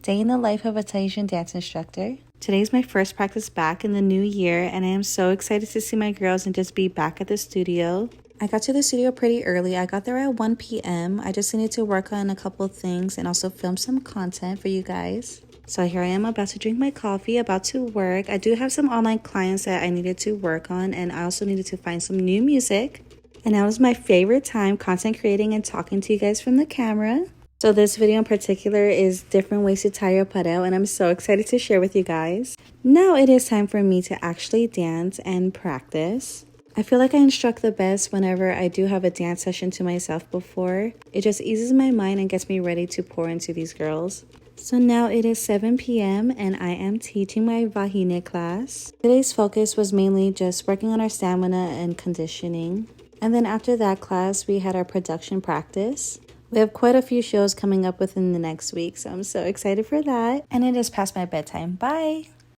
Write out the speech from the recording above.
Day in the life of a Tahitian dance instructor. Today's my first practice back in the new year, and I am so excited to see my girls and just be back at the studio. I got to the studio pretty early. I got there at 1 p.m. I just needed to work on a couple of things and also film some content for you guys. So here I am about to drink my coffee, about to work. I do have some online clients that I needed to work on, and I also needed to find some new music. And now is my favorite time, content creating and talking to you guys from the camera. So this video in particular is different ways to tie your pareo, and I'm so excited to share with you guys. Now it is time for me to actually dance and practice. I feel like I instruct the best whenever I do have a dance session to myself before. It just eases my mind and gets me ready to pour into these girls. So now it is 7 p.m. and I am teaching my Vahine class. Today's focus was mainly just working on our stamina and conditioning. And then after that class, we had our production practice. We have quite a few shows coming up within the next week, so I'm so excited for that. And it is past my bedtime. Bye!